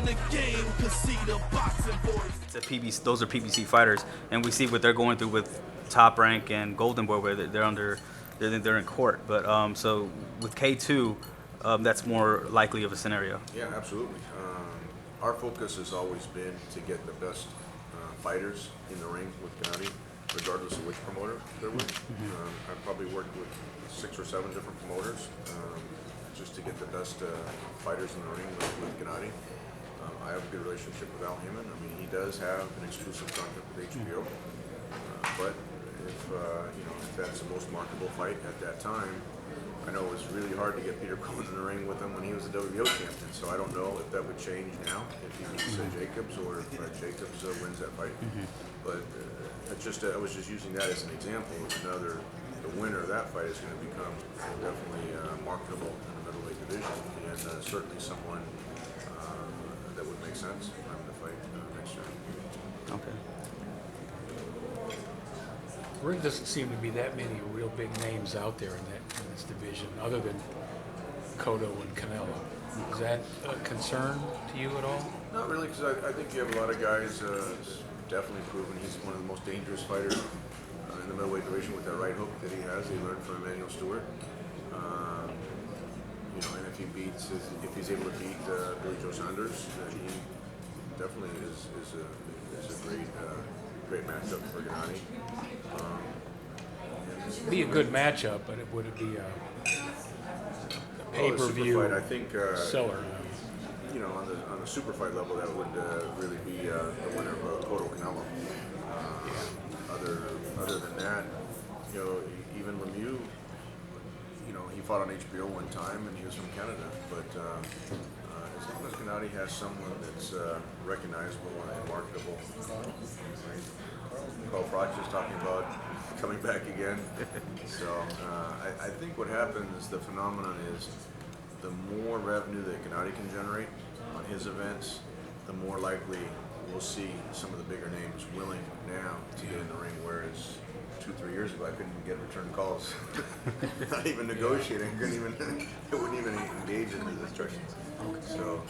the game, cause see the boxing voice. It's a PBC, those are PBC fighters, and we see what they're going through with Top Rank and Golden Boy, where they're in court. But so with K2, that's more likely of a scenario. Yeah, absolutely. Our focus has always been to get the best fighters in the ring with Gennady, regardless of which promoter they're with. I've probably worked with 6 or 7 different promoters just to get the best fighters in the ring with Gennady. I have a good relationship with Al Heyman. I mean, he does have an exclusive contract with HBO, but if that's the most marketable fight at that time, I know it was really hard to get Peter Cohen in the ring with him when he was a WBO champion. So I don't know if that would change now if he beats Jacobs or if Jacobs wins that fight. But I was just using that as an example of the winner of that fight is going to become definitely marketable in the middleweight division, and certainly someone that would make sense having to fight next year. Okay. There doesn't seem to be that many real big names out there in this division, other than Cotto and Canelo. Is that a concern to you at all? Not really, because I think you have a lot of guys definitely proven he's one of the most dangerous fighters in the middleweight division with that right hook that he has. He learned from Emmanuel Stewart. And if he's able to beat Billy Joe Saunders, then he definitely is a great matchup for Gennady. It'd be a good matchup, but would it be a pay-per-view I think seller? On the super fight level, that would really be the winner of Cotto Canelo. Other than that, even Lemieux, he fought on HBO one time and he was from Canada. But as long as Gennady has someone that's recognizable and marketable, right? Carl Froch is talking about coming back again. So I think what happens, the phenomenon is, the more revenue that Gennady can generate on his events, the more likely we'll see some of the bigger names willing now to get in the ring, whereas 2-3 years ago I couldn't even get return calls. Not even negotiating, it wouldn't even engage in the discussions. So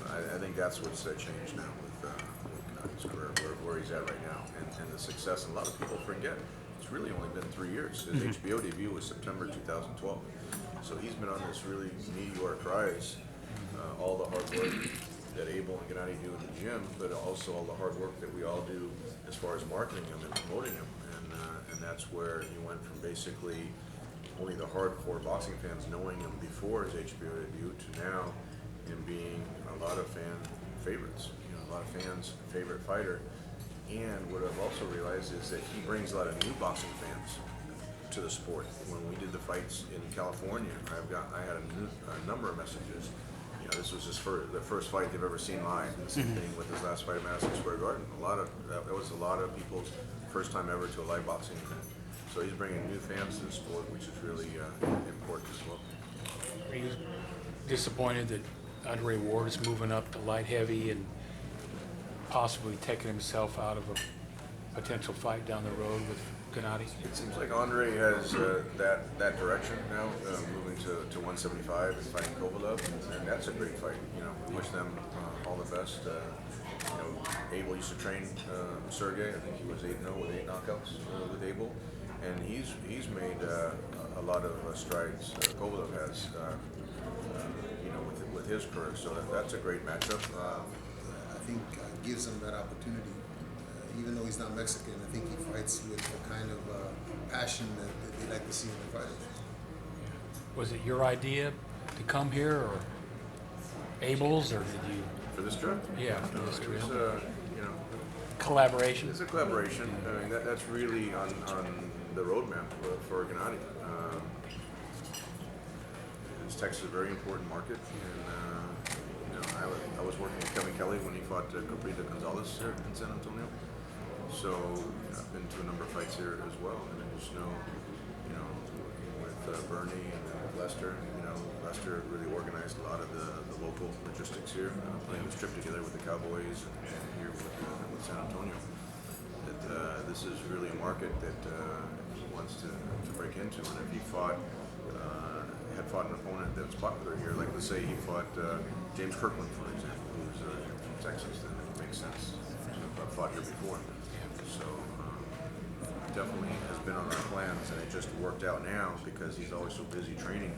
I think that's what's changed now with Gennady's career, where he's at right now, and the success. And a lot of people forget it's really only been 3 years. His HBO debut was September 2012. So he's been on this really meteoric rise. All the hard work that Abel and Gennady do in the gym, but also all the hard work that we all do as far as marketing him and promoting him. And that's where he went from basically only the hardcore boxing fans knowing him before his HBO debut to now him being a lot of fan favorites. A lot of fans' favorite fighter. And what I've also realized is that he brings a lot of new boxing fans to the sport. When we did the fights in California, I had a number of messages. This was the first fight they've ever seen live. And the same thing with his last fight at Madison Square Garden. That was a lot of people's first time ever to a live boxing event. So he's bringing new fans to the sport, which is really important as well. Are you disappointed that Andre Ward is moving up to light heavy and possibly taking himself out of a potential fight down the road with Gennady? It seems like Andre has that direction now, moving to 175 and fighting Kovalev, and that's a great fight. We wish them all the best. Abel used to train Sergey. I think he was 8-0 with 8 knockouts with Abel, and he's made a lot of strides. Kovalev has, with his career. So that's a great matchup. I think gives him that opportunity. Even though he's not Mexican, I think he fights with the kind of passion that they like to see in the fighters. Was it your idea to come here, or Abel's, or did you? For this trip? Yeah, for this trip. It was, collaboration? It's a collaboration. I mean, that's really on the roadmap for Gennady. Texas is a very important market, and I was working with Kevin Kelly when he fought Cabrita Gonzalez here in San Antonio. So I've been to a number of fights here as well, and I just know, working with Bernie and with Lester. Lester really organized a lot of the local logistics here, putting this trip together with the Cowboys and here with San Antonio. That this is really a market that he wants to break into, and if he had fought an opponent that's popular here, like let's say he fought James Kirkland, for example, who's from Texas, then it makes sense. I've fought here before. So definitely has been on our plans, and it just worked out now because he's always so busy training.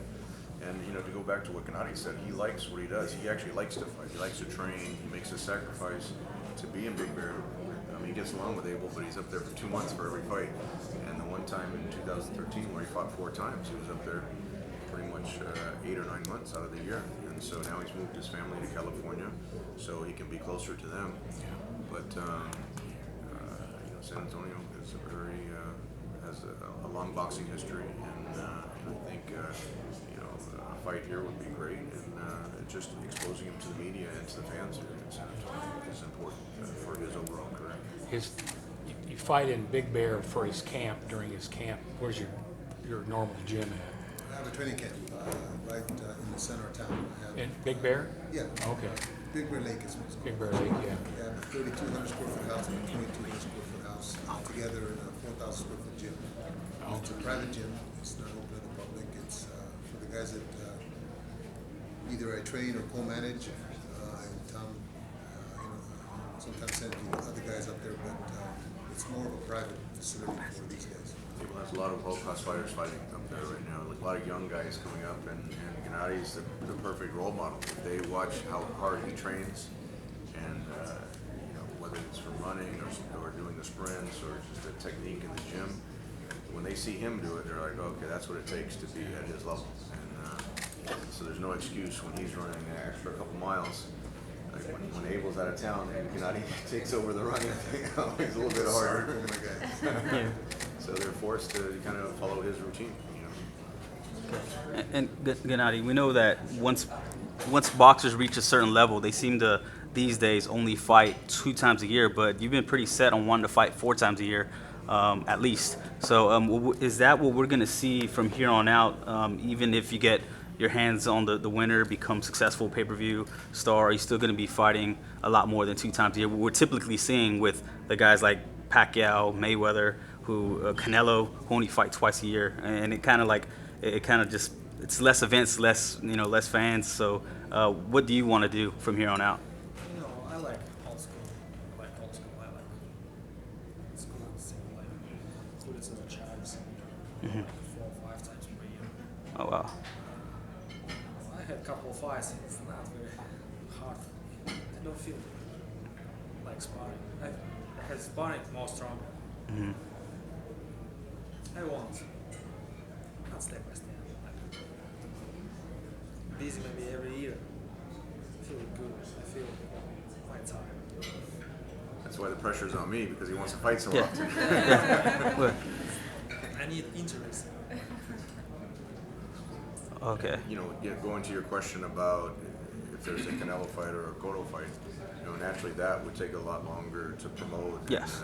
And to go back to what Gennady said, he likes what he does. He actually likes to fight. He likes to train. He makes a sacrifice to be in Big Bear. I mean, he gets along with Abel, but he's up there for 2 months for every fight. And the one time in 2013 where he fought 4 times, he was up there pretty much 8 or 9 months out of the year. And so now he's moved his family to California so he can be closer to them. But San Antonio is has a long boxing history, and I think a fight here would be great, and just exposing him to the media and to the fans here in San Antonio is important for his overall career. You fight in Big Bear for his camp, during his camp. Where's your normal gym at? I have a training camp right in the center of town. In Big Bear? Yeah. Okay. Big Bear Lake is what's called. Big Bear Lake, yeah. We have a 3,200 square foot house and a 2,200 square foot house together in a 4,000 square foot gym. It's a private gym. It's not open to the public. It's for the guys that either I train or co-manage. And Tom, sometimes send the other guys up there, but it's more of a private facility for these guys. Well, there's a lot of low-cost fighters fighting up there right now. Like a lot of young guys coming up, and Gennady's the perfect role model. If they watch how hard he trains, and whether it's from running or doing the sprints or just the technique in the gym, when they see him do it, they're like, okay, that's what it takes to be at his level. And so there's no excuse when he's running an extra couple miles. Like when Abel's out of town and Gennady takes over the running thing, it's a little bit harder. So they're forced to kind of follow his routine. And Gennady, we know that once boxers reach a certain level, they seem to these days only fight 2 times a year. But you've been pretty set on wanting to fight 4 times a year, at least. So is that what we're going to see from here on out? Even if you get your hands on the winner, become successful pay-per-view star, are you still going to be fighting a lot more than 2 times a year? What we're typically seeing with the guys like Pacquiao, Mayweather, Canelo, who only fight twice a year, and it kind of just it's less events, less fans. So what do you want to do from here on out? I like old school. I like school, like do this as a child, like 4 or 5 times per year. Oh wow. I had a couple of fights. It's not very hard. I don't feel like sparring. I had sparring more stronger. Mm-hmm. I want, not step by step. Busy maybe every year. I feel good. I feel quite tired. That's why the pressure's on me, because he wants to fight so Yeah. often. I need injuries. Okay. Going to your question about if there's a Canelo fight or a Cotto fight, naturally that would take a lot longer to promote. Yes.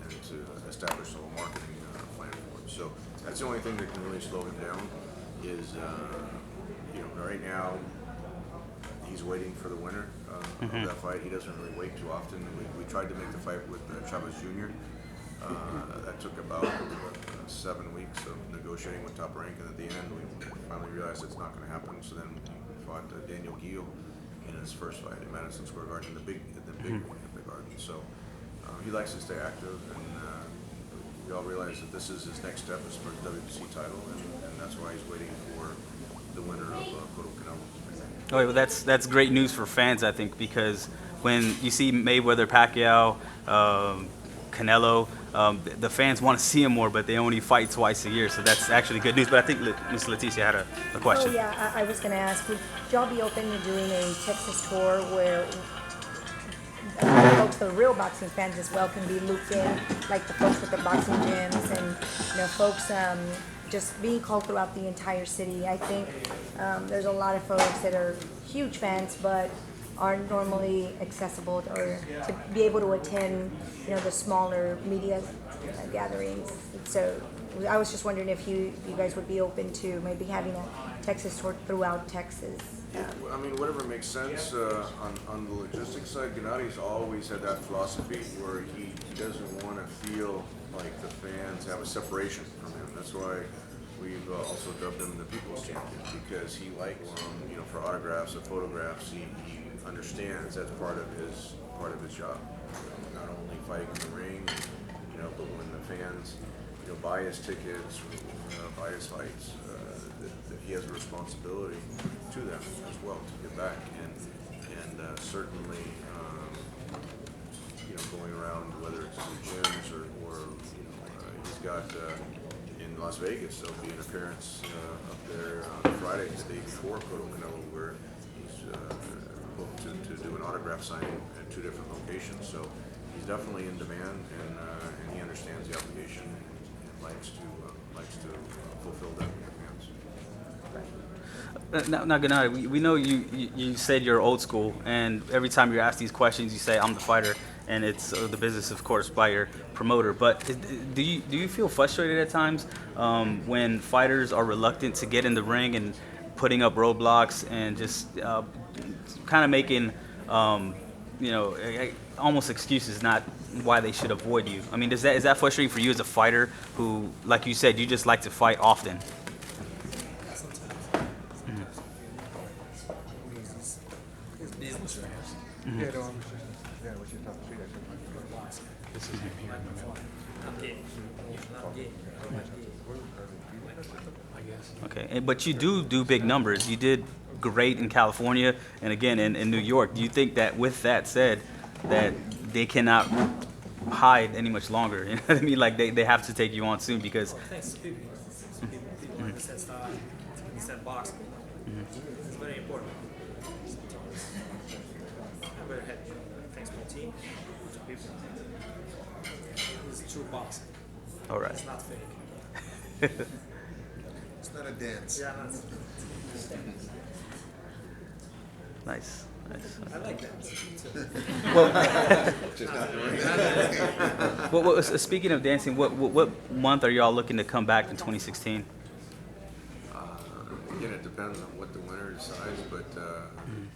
And to establish a whole marketing plan for him. So that's the only thing that can really slow him down is, right now he's waiting for the winner of that fight. He doesn't really wait too often. We tried to make the fight with Chavez Jr. That took about 7 weeks of negotiating with Top Rank, and at the end we finally realized it's not going to happen. So then we fought Daniel Guillot in his first fight at Madison Square Garden, the big garden. So he likes to stay active, and we all realize that this is his next step as far as WBC title, and that's why he's waiting for the winner of Cotto Canelo. Oh, well, that's great news for fans, I think, because when you see Mayweather, Pacquiao, Canelo, the fans want to see him more, but they only fight twice a year, so that's actually good news. But I think Ms. Leticia had a question. Oh yeah, I was going to ask, would y'all be open to doing a Texas tour where folks, the real boxing fans as well, can be looped in, like the folks with the boxing gyms and folks just being called throughout the entire city? I think there's a lot of folks that are huge fans, but aren't normally accessible or to be able to attend, the smaller media gatherings. So I was just wondering if you guys would be open to maybe having a Texas tour throughout Texas. I mean, whatever makes sense. On the logistics side, Gennady's always had that philosophy where he doesn't want to feel like the fans have a separation from him. That's why we've also dubbed him the People's Champion because he likes, for autographs or photographs, he understands that's part of his job. Not only fighting in the ring, but when the fans, buy his tickets, buy his fights, that he has a responsibility to them as well to give back, and certainly, going around whether it's the gyms or he's got in Las Vegas there'll be an appearance up there on Friday, the day before Cotto Canelo, where he's booked to do an autograph signing at 2 different locations. So he's definitely in demand, and he understands the obligation and likes to fulfill that with the fans. Now Gennady, we know you said you're old school, and every time you're asked these questions, you say, I'm the fighter, and it's the business, of course, by your promoter. But do you feel frustrated at times when fighters are reluctant to get in the ring and putting up roadblocks and just kind of making, almost excuses not why they should avoid you? I mean, is that frustrating for you as a fighter who, like you said, you just like to fight often? Yeah, no, I'm just, what you're talking about. This is him here in the middle, Not gay. Not gay. I guess. Okay, but you do big numbers. You did great in California and again in New York. Do you think that with that said, that they cannot hide any much longer? You know what I mean? Like they have to take you on soon because. Thanks to people. People understand style, understand boxing. It's very important. I'm very happy. Thanks to my team, to people. It's true boxing. All right. It's not fake. It's not a dance. Yeah, no, it's Nice. I like that. Well, speaking of dancing, what month are y'all looking to come back in 2016? Again, it depends on what the winner decides, but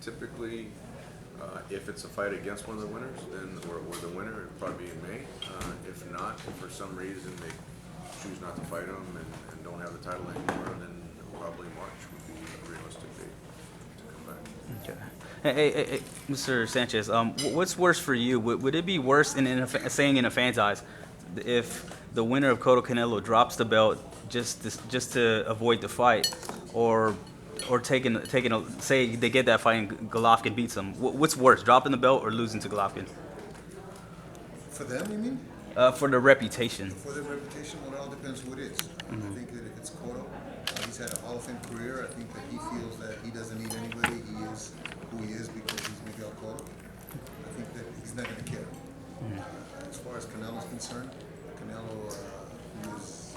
typically, if it's a fight against one of the winners, then or the winner, it'd probably be in May. If not, if for some reason they choose not to fight him and don't have the title anymore, then probably March would be a realistic date to come back. Okay. Hey, Mr. Sanchez, what's worse for you? Would it be worse saying in a fan's eyes if the winner of Cotto Canelo drops the belt just to avoid the fight, or taking a, say they get that fight and Golovkin beats him? What's worse, dropping the belt or losing to Golovkin? For them, you mean? For the reputation. For their reputation, well, it all depends who it is. I think that if it's Cotto, he's had a Hall of Fame career. I think that he feels that he doesn't need anybody. He is who he is because he's Miguel Cotto. I think that he's not going to care. As far as Canelo's concerned, Canelo is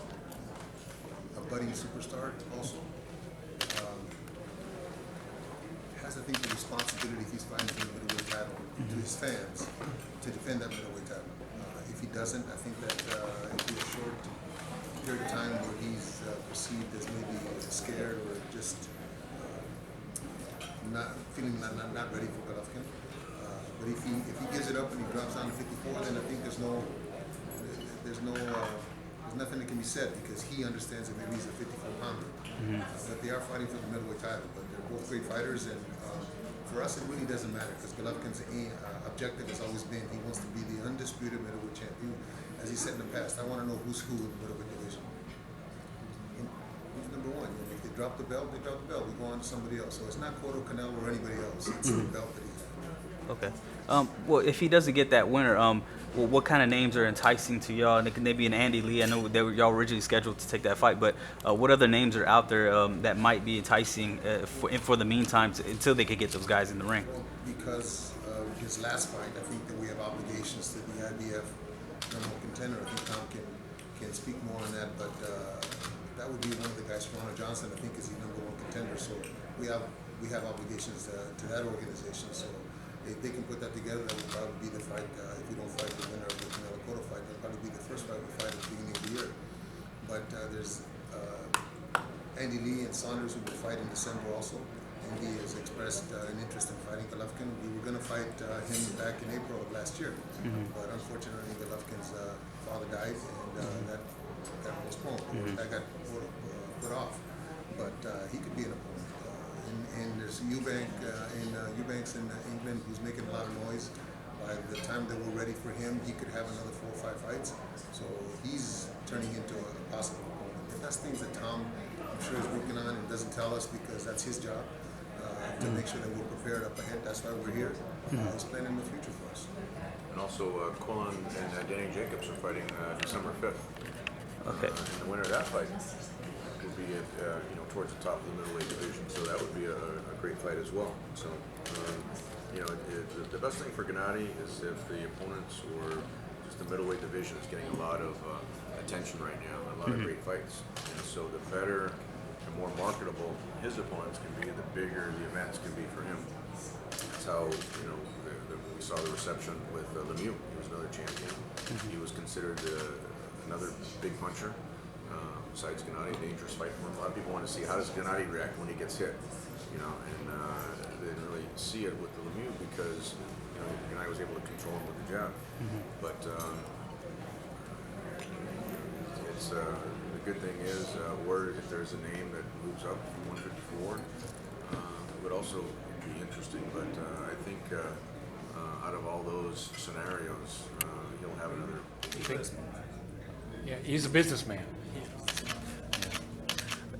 a budding superstar also. Has, I think, the responsibility if he's fighting for the middleweight title to his fans to defend that middleweight title. If he doesn't, I think that it'll be a short period of time where he's perceived as maybe scared or just not ready for Golovkin. But if he gives it up and he drops down to 54, then I think there's nothing that can be said because he understands that maybe he's a 54-pounder. But they are fighting for the middleweight title. But they're both great fighters, and for us, it really doesn't matter because Golovkin's objective has always been he wants to be the undisputed middleweight champion. As he said in the past, I want to know who's who in the middleweight division. Who's number one? And if they drop the belt, they drop the belt. We go on to somebody else. So it's not Cotto, Canelo, or anybody else. It's the belt that he has. Okay. Well, if he doesn't get that winner, what kind of names are enticing to y'all? And maybe an Andy Lee. I know y'all originally scheduled to take that fight, but what other names are out there that might be enticing for the meantime until they could get those guys in the ring? Well, because of his last fight, I think that we have obligations to the IBF number one contender. I think Tom can speak more on that, but that would be one of the guys. Ronald Johnson, I think, is the number one contender. So we have obligations to that organization. So if they can put that together, that would probably be the fight. If we don't fight the winner of the Canelo Cotto fight, that'll probably be the first fight we fight at the beginning of the year. But there's Andy Lee and Saunders who will fight in December also. Andy has expressed an interest in fighting Golovkin. We were going to fight him back in April of last year, but unfortunately Golovkin's father died, and that got postponed. That got put off. But he could be an opponent. And there's Eubanks in England who's making a lot of noise. By the time that we're ready for him, he could have another 4 or 5 fights. So he's turning into a possible opponent. And that's things that Tom, I'm sure, is working on and doesn't tell us because that's his job to make sure that we're prepared up ahead. That's why we're here. He's planning the future for us. And also, Quillen and Danny Jacobs are fighting December 5th. Okay. And the winner of that fight will be at, towards the top of the middleweight division. So that would be a great fight as well. So, the best thing for Gennady is if the opponents or just the middleweight division is getting a lot of attention right now, a lot of great fights. And so the better and more marketable his opponents can be, the bigger the events can be for him. That's how, we saw the reception with Lemieux. He was another champion. He was considered another big puncher. Besides Gennady, a dangerous fight for him. A lot of people want to see how does Gennady react when he gets hit, and they didn't really see it with the Lemieux because Gennady was able to control him with the jab. But it's the good thing is, if there's a name that moves up from 154, it would also be interesting. But I think out of all those scenarios, he'll have another. Yeah, he's a businessman.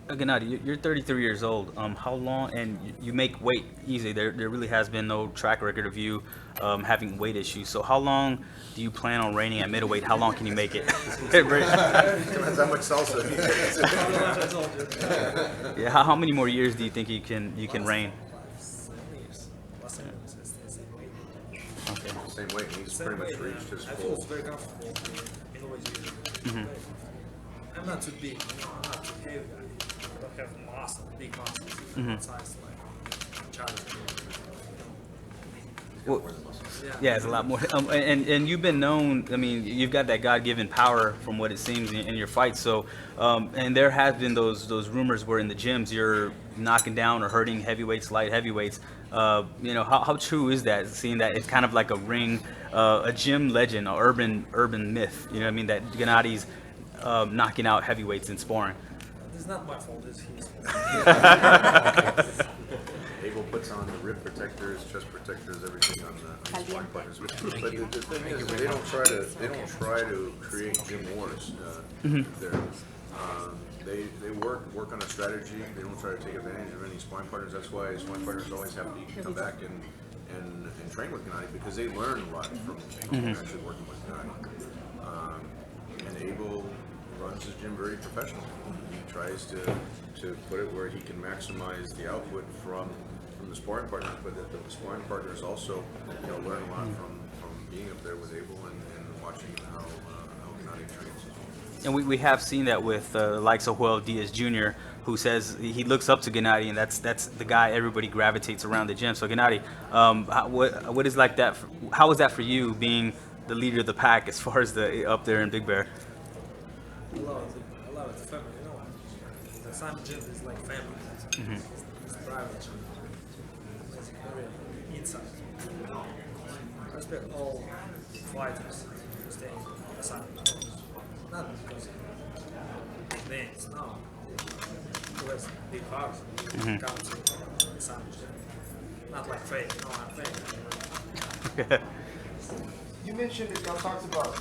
Gennady, you're 33 years old. How long, and you make weight easy. There really has been no track record of you having weight issues. So how long do you plan on reigning at middleweight? How long can you make it? Depends how much salsa. Yeah. How many more years do you think you can reign? Okay. Same weight. He's pretty much reached his I feel full. very comfortable in always using. I'm not too big, I'm not too heavy. I don't have muscle, big muscles. I'm size like Charles. Well, yeah, it's a lot more. And you've been known. I mean, you've got that God-given power, from what it seems, in your fights. So, and there has been those rumors where in the gyms you're knocking down or hurting heavyweights, light heavyweights. How true is that? Seeing that it's kind of like a ring, a gym legend, an urban myth. You know what I mean? That Gennady's knocking out heavyweights in sparring. This is not my fault. This is his fault. Abel puts on the rib protectors, chest protectors, everything on the sparring partners. But the thing is, they don't try to create gym wars. They work on a strategy. They don't try to take advantage of any sparring partners. That's why sparring partners always have to come back and train with Gennady because they learn a lot from actually working with Gennady. And Abel runs his gym very professionally. He tries to put it where he can maximize the output from the sparring partners, but that the sparring partners also learn a lot from being up there with Abel and watching how Gennady trains. And we have seen that with the likes of Joel Diaz Jr., who says he looks up to Gennady, and that's the guy everybody gravitates around the gym. So Gennady, what is like that? How is that for you, being the leader of the pack as far as up there in Big Bear? I love it. Family, the Sun Gym is like family. It's private gym. It's very inside. I respect all fighters staying in the Sun. Not because of names, no. Because big hearts come to the Sun Gym. Not like fake. No, I'm fake. You mentioned that y'all talked about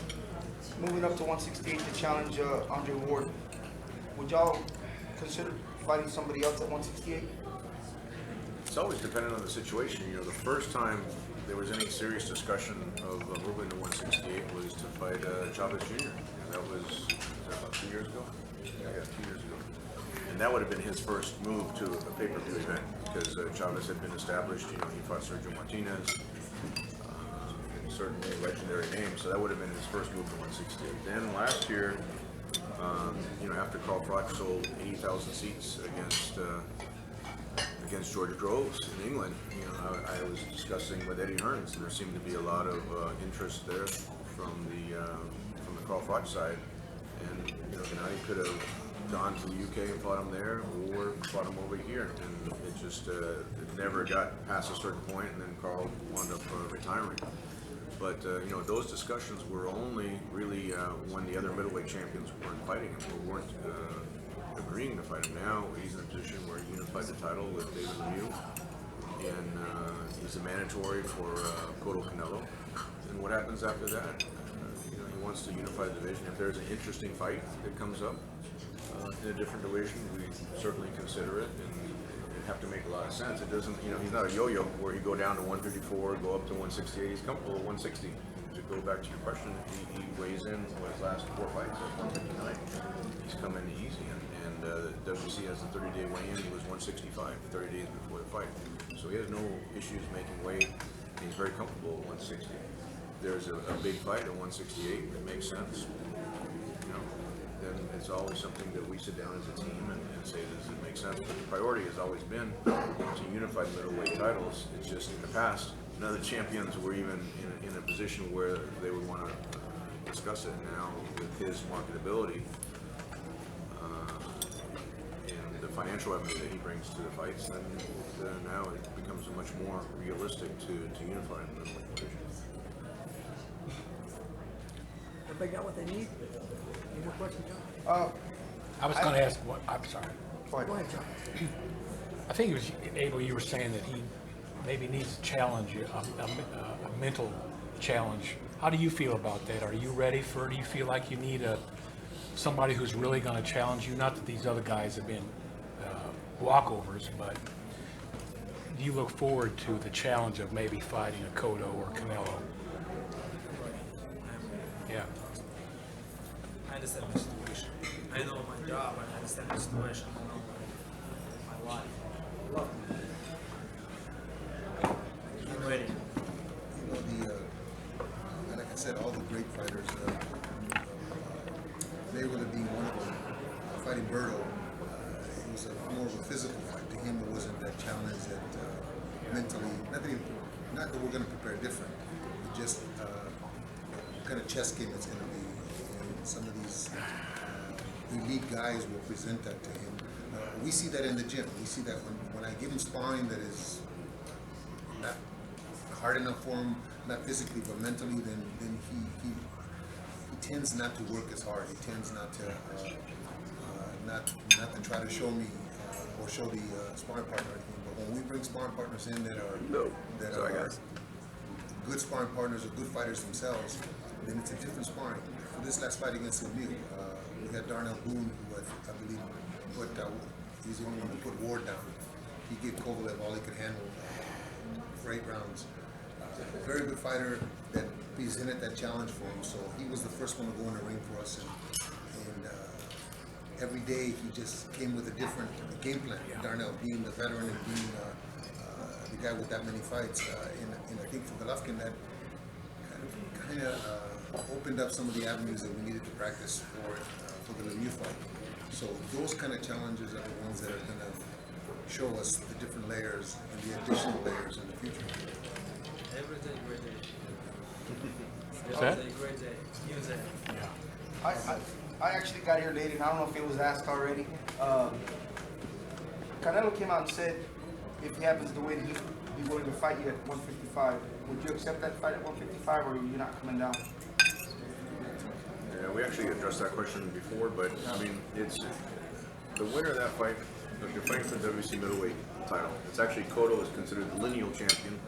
moving up to 168 to challenge Andre Ward. Would y'all consider fighting somebody else at 168? It's always dependent on the situation. The first time there was any serious discussion of moving to 168 was to fight Chavez Jr. That was about 2 years ago? Yeah, 2 years ago. And that would have been his first move to a pay-per-view event because Chavez had been established. He fought Sergio Martinez. Certainly a legendary name, so that would have been his first move to 168. Then last year, after Carl Froch sold 80,000 seats against George Groves in England, I was discussing with Eddie Hearns, and there seemed to be a lot of interest there from the Carl Froch side, and Gennady could have gone to the UK and fought him there, or fought him over here, and it just it never got past a certain point, and then Carl wound up retiring. But those discussions were only really when the other middleweight champions weren't fighting him, or weren't agreeing to fight him. Now he's in a position where he unified the title with David Lemieux, and he's a mandatory for Cotto Canelo. And what happens after that? He wants to unify the division. If there's an interesting fight that comes up in a different division, we certainly consider it, and it have to make a lot of sense. It doesn't, he's not a yo-yo where he go down to 134, go up to 168. He's comfortable at 160. To go back to your question, he weighs in with his last 4 fights at 159. He's come in easy, and WC has a 30-day weigh-in. He was 165 30 days before the fight, so he has no issues making weight. He's very comfortable at 160. There's a big fight at 168 that makes sense. Then it's always something that we sit down as a team and say, does it make sense? But the priority has always been to unify the middleweight titles. It's just in the past, none of the champions were even in a position where they would want to discuss it. Now, with his marketability and the financial revenue that he brings to the fights, then now it becomes much more realistic to unify the middleweight division. They got what they need. Any more questions, John? I was going to ask what, I'm sorry. Go ahead, John. I think it was Abel, you were saying that he maybe needs a challenge, a mental challenge. How do you feel about that? Are you ready for it? Do you feel like you need somebody who's really going to challenge you? Not that these other guys have been walkovers, but do you look forward to the challenge of maybe fighting a Cotto or Canelo? Yeah. I understand the situation. I know my job, I understand the situation, I know my life. I'm ready. Like I said, all the great fighters, Mayweather being one of them, fighting Berto, it was more of a physical fight. To him, it wasn't that challenge that mentally, not that we're going to prepare different, but just what kind of chess game it's going to be. And some of these elite guys will present that to him. We see that in the gym. We see that when I give him sparring that is not hard enough for him, not physically but mentally, then he tends not to work as hard. He tends not to try to show me or show the sparring partner anything. But when we bring sparring partners in that are good sparring partners or good fighters themselves, then it's a different sparring. For this last fight against Lemieux, we had Darnell Boone, who I believe he's the only one who put Ward down. He gave Kovalev all he could handle for 8 rounds. Very good fighter that presented that challenge for him. So he was the first one to go in the ring for us, and every day he just came with a different game plan. Darnell being the veteran and being the guy with that many fights, and I think for Golovkin that kind of opened up some of the avenues that we needed to practice for the Lemieux fight. So those kind of challenges are the ones that are going to show us the different layers and the additional layers in the future. Every day, great day. Is that? Every day, great day. New day. Yeah. I actually got here late, and I don't know if it was asked already. Canelo came out and said if he happens to win, he's willing to fight you at 155. Would you accept that fight at 155, or are you not coming down? Yeah, we actually addressed that question before, but I mean, it's the winner of that fight. If you're fighting for the WC middleweight title, it's actually Cotto is considered the lineal champion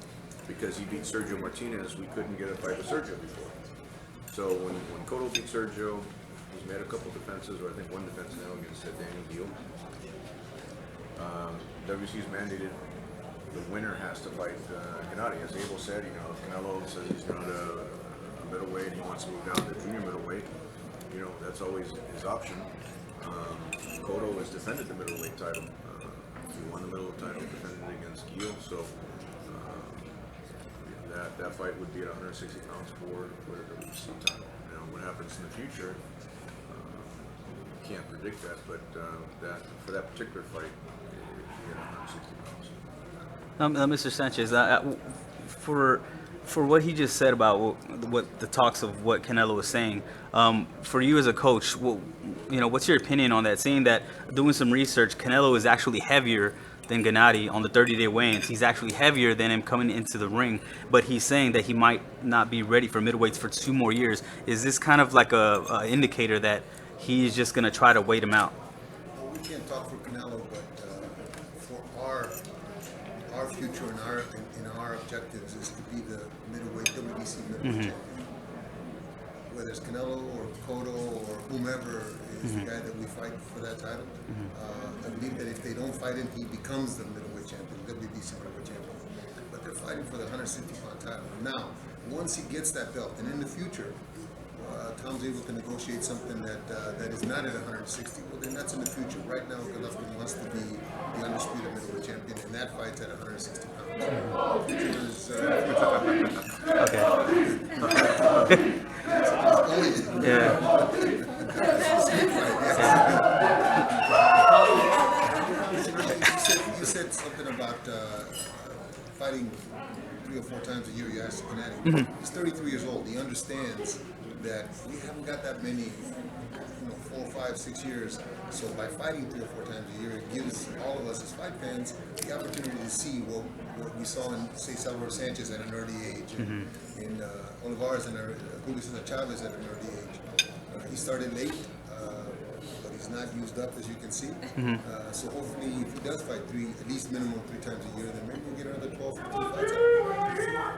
because he beat Sergio Martinez. We couldn't get a fight with Sergio before. So when Cotto beat Sergio, he's made a couple defenses, or I think one defense now against Danny Deal. WC's mandated the winner has to fight Gennady. As Abel said, if Canelo says he's not a middleweight and he wants to move down to junior middleweight, that's always his option. Cotto has defended the middleweight title. He won the middleweight title, defended it against Gil. So that fight would be at 160 pounds for the WC title. What happens in the future, can't predict that, but for that particular fight, he had 160 pounds. Mr. Sanchez, for what he just said about what the talks of what Canelo was saying, for you as a coach, what's your opinion on that? Seeing that, doing some research, Canelo is actually heavier than Gennady on the 30-day weigh-ins. He's actually heavier than him coming into the ring, but he's saying that he might not be ready for middleweights for 2 more years. Is this kind of like a indicator that he's just going to try to wait him out? Well, we can't talk for Canelo, but for our future and our objectives is to be the middleweight WBC middleweight champion. Whether it's Canelo or Cotto or whomever is the guy that we fight for that title, I believe that if they don't fight him, he becomes the middleweight champion, WBC middleweight champion. But they're fighting for the 160-pound title. Now, once he gets that belt, and in the future, Tom's able to negotiate something that is not at 160, well then that's in the future. Right now, Golovkin wants to be the undisputed middleweight champion, and that fight's at 160 pounds. The future is, You said something about fighting 3 or 4 times a year. You asked Gennady. He's 33 years old. He understands that we haven't got that many, 4, 5, 6 years. So by fighting 3 or 4 times a year, it gives all of us as fight fans the opportunity to see what we saw in, say, Salvador Sanchez at an early age, and in Olivares and Julio Cesar Chavez at an early age. He started late, but he's not used up, as you can see. So hopefully, if he does fight at least minimum 3 times a year, then maybe we'll get another 12, 15 fights.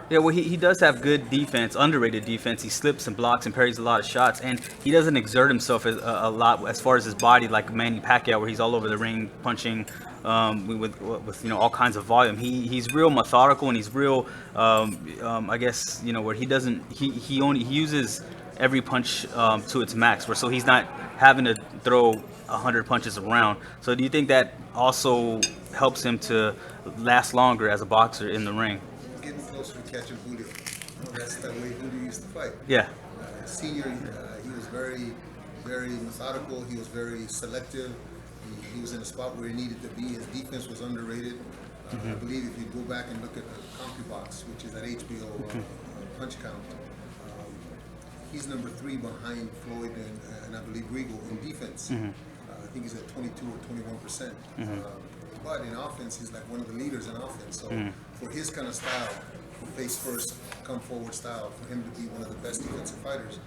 Yeah, well, he does have good defense, underrated defense. He slips and blocks and parries a lot of shots, and he doesn't exert himself a lot as far as his body, like Manny Pacquiao, where he's all over the ring punching with all kinds of volume. He's real methodical, and he's real, I guess, where he doesn't he uses every punch to its max, so he's not having to throw 100 punches around. So do you think that also helps him to last longer as a boxer in the ring? Getting closer to catching Julio. That's the way Julio used to fight. Yeah. Senior, he was very, very methodical. He was very selective. He was in a spot where he needed to be. His defense was underrated. I believe if you go back and look at the CompuBox, which is that HBO punch count, he's number 3 behind Floyd and I believe Regal in defense. I think he's at 22 or 21%. But in offense, he's like one of the leaders in offense. So for his kind of style, face first, come forward style, for him to be one of the best defensive fighters,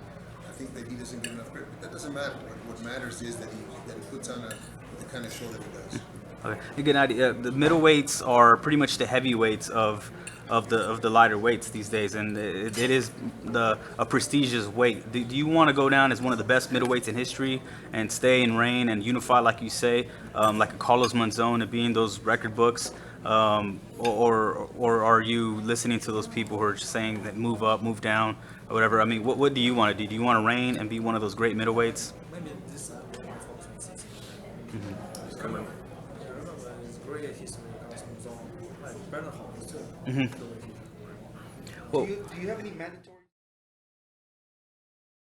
I think that he doesn't get enough grip. But that doesn't matter. What matters is that he puts on the kind of show that he does. Okay. Good idea. The middleweights are pretty much the heavyweights of the lighter weights these days, and it is a prestigious weight. Do you want to go down as one of the best middleweights in history and stay and reign and unify, like you say, like a Carlos Monzon and be in those record books, or are you listening to those people who are just saying that move up, move down, or whatever? I mean, what do you want to do? Do you want to reign and be one of those great middleweights? Maybe this focus on season. He's coming. Yeah, I remember his great history comes from zone, like Bernard Hall too. Well, Do you have any mandatory